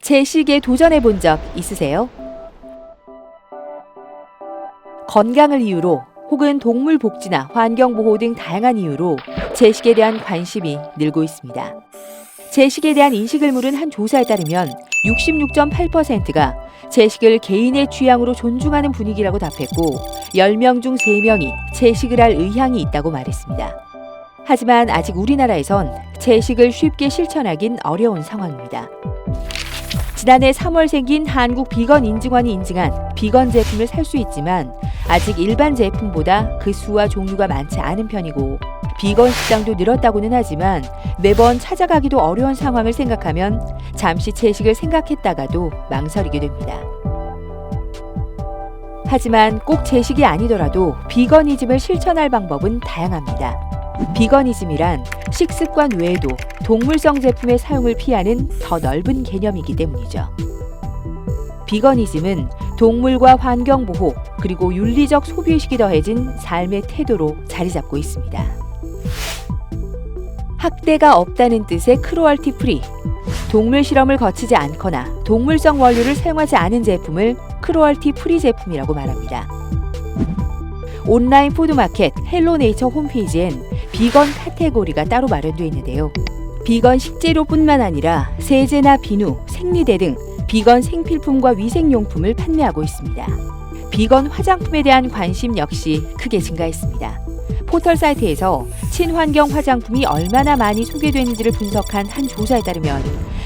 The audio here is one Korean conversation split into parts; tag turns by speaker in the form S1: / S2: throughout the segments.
S1: 채식에 도전해 본 적 있으세요? 건강을 이유로 혹은 동물 복지나 환경 보호 등 다양한 이유로 채식에 대한 관심이 늘고 있습니다. 채식에 대한 인식을 물은 한 조사에 따르면 66.8%가 채식을 개인의 취향으로 존중하는 분위기라고 답했고 10명 중 3명이 채식을 할 의향이 있다고 말했습니다. 하지만 아직 우리나라에선 채식을 쉽게 실천하긴 어려운 상황입니다. 지난해 3월 생긴 한국 비건 인증원이 인증한 비건 제품을 살 수 있지만 아직 일반 제품보다 그 수와 종류가 많지 않은 편이고 비건 식당도 늘었다고는 하지만 매번 찾아가기도 어려운 상황을 생각하면 잠시 채식을 생각했다가도 망설이게 됩니다. 하지만 꼭 채식이 아니더라도 비건이즘을 실천할 방법은 다양합니다. 비건이즘이란 식습관 외에도 동물성 제품의 사용을 피하는 더 넓은 개념이기 때문이죠. 비건이즘은 동물과 환경 보호 그리고 윤리적 소비의식이 더해진 삶의 태도로 자리 잡고 있습니다. 학대가 없다는 뜻의 크루얼티 프리, 동물 실험을 거치지 않거나 동물성 원료를 사용하지 않은 제품을 크루얼티 프리 제품이라고 말합니다. 온라인 푸드마켓 헬로네이처 홈페이지엔 비건 카테고리가 따로 마련되어 있는데요. 비건 식재료뿐만 아니라 세제나 비누, 생리대 등 비건 생필품과 위생용품을 판매하고 있습니다. 비건 화장품에 대한 관심 역시 크게 증가했습니다. 포털 사이트에서 친환경 화장품이 얼마나 많이 소개되는지를 분석한 한 조사에 따르면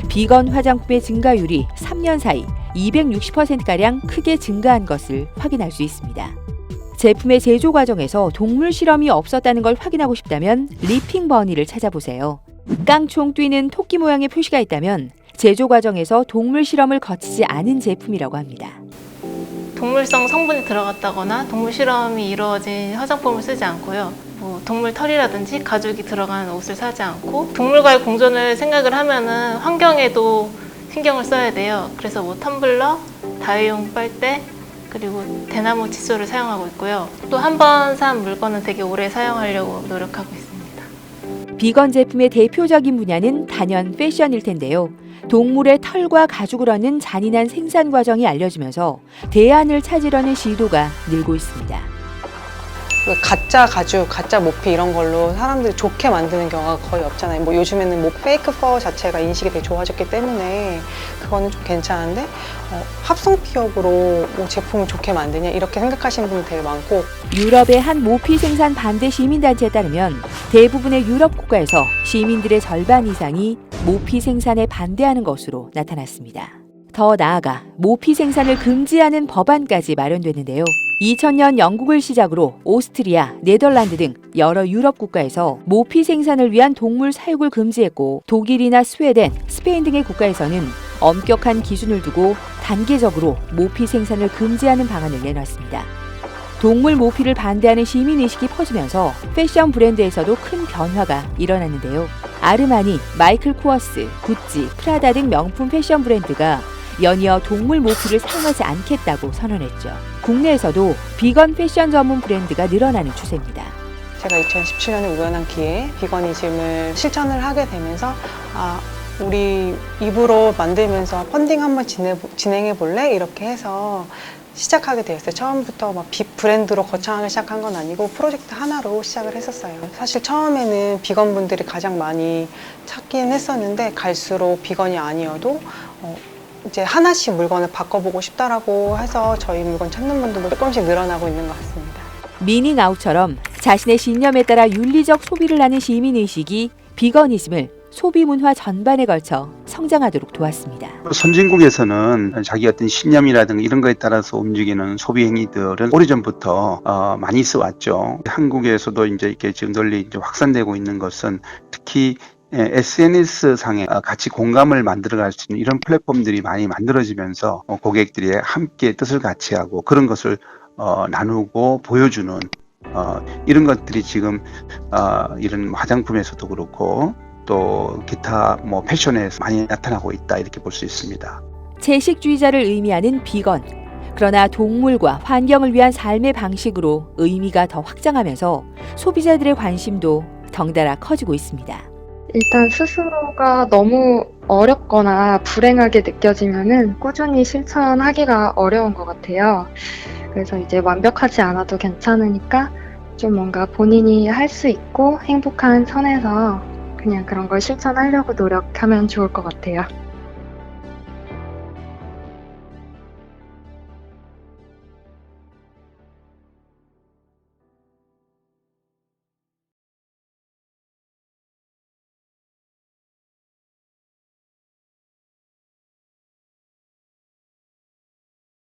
S1: 비건 화장품의 증가율이 3년 사이 260%가량 크게 증가한 것을 확인할 수 있습니다. 제품의 제조 과정에서 동물 실험이 없었다는 걸 확인하고 싶다면 리핑 버니를 찾아보세요. 깡총 뛰는 토끼 모양의 표시가 있다면 제조 과정에서 동물 실험을 거치지 않은 제품이라고 합니다.
S2: 동물성 성분이 들어갔다거나 동물 실험이 이루어진 화장품을 쓰지 않고요. 동물 털이라든지 가죽이 들어간 옷을 사지 않고 동물과의 공존을 생각을 하면은 환경에도 신경을 써야 돼요. 그래서 텀블러, 다회용 빨대, 그리고 대나무 칫솔을 사용하고 있고요. 또 한 번 산 물건은 되게 오래 사용하려고 노력하고 있습니다.
S1: 비건 제품의 대표적인 분야는 단연 패션일 텐데요. 동물의 털과 가죽을 얻는 잔인한 생산 과정이 알려지면서 대안을 찾으려는 시도가 늘고 있습니다.
S3: 가짜 가죽, 가짜 모피 이런 걸로 사람들이 좋게 만드는 경우가 거의 없잖아요. 요즘에는 페이크 퍼 자체가 인식이 되게 좋아졌기 때문에 그거는 좀 괜찮은데 합성 피업으로 제품을 좋게 만드냐 이렇게 생각하시는 분이 되게 많고
S1: 유럽의 한 모피 생산 반대 시민단체에 따르면 대부분의 유럽 국가에서 시민들의 절반 이상이 모피 생산에 반대하는 것으로 나타났습니다. 더 나아가 모피 생산을 금지하는 법안까지 마련됐는데요. 2000년 영국을 시작으로 오스트리아, 네덜란드 등 여러 유럽 국가에서 모피 생산을 위한 동물 사육을 금지했고 독일이나 스웨덴, 스페인 등의 국가에서는 엄격한 기준을 두고 단계적으로 모피 생산을 금지하는 방안을 내놨습니다. 동물 모피를 반대하는 시민의식이 퍼지면서 패션 브랜드에서도 큰 변화가 일어났는데요. 아르마니, 마이클 코어스, 구찌, 프라다 등 명품 패션 브랜드가 연이어 동물 모피를 사용하지 않겠다고 선언했죠. 국내에서도 비건 패션 전문 브랜드가 늘어나는 추세입니다.
S3: 제가 2017년에 우연한 기회에 비건이즘을 실천을 하게 되면서 우리 입으로 만들면서 펀딩 한번 진행해 볼래? 이렇게 해서 시작하게 되었어요. 처음부터 브랜드로 거창하게 시작한 건 아니고 프로젝트 하나로 시작을 했었어요. 사실 처음에는 비건분들이 가장 많이 찾긴 했었는데 갈수록 비건이 아니어도 이제 하나씩 물건을 바꿔보고 싶다라고 해서 저희 물건 찾는 분들도 조금씩 늘어나고 있는 것 같습니다.
S1: 미닝아웃처럼 자신의 신념에 따라 윤리적 소비를 하는 시민의식이 비건이즘을 소비 문화 전반에 걸쳐 성장하도록 도왔습니다.
S4: 선진국에서는 자기 어떤 신념이라든가 이런 거에 따라서 움직이는 소비 행위들은 오래전부터 많이 있어왔죠. 한국에서도 이제 이렇게 지금 널리 이제 확산되고 있는 것은 특히 SNS 상에 같이 공감을 만들어갈 수 있는 이런 플랫폼들이 많이 만들어지면서 고객들이 함께 뜻을 같이 하고 그런 것을 나누고 보여주는 이런 것들이 지금 이런 화장품에서도 그렇고 또 기타 패션에서 많이 나타나고 있다 이렇게 볼 수 있습니다.
S1: 채식주의자를 의미하는 비건. 그러나 동물과 환경을 위한 삶의 방식으로 의미가 더 확장하면서 소비자들의 관심도 덩달아 커지고 있습니다.
S5: 일단 스스로가 너무 어렵거나 불행하게 느껴지면은 꾸준히 실천하기가 어려운 것 같아요. 그래서 이제 완벽하지 않아도 괜찮으니까 좀 뭔가 본인이 할 수 있고 행복한 선에서 그냥 그런 걸 실천하려고 노력하면 좋을 것 같아요.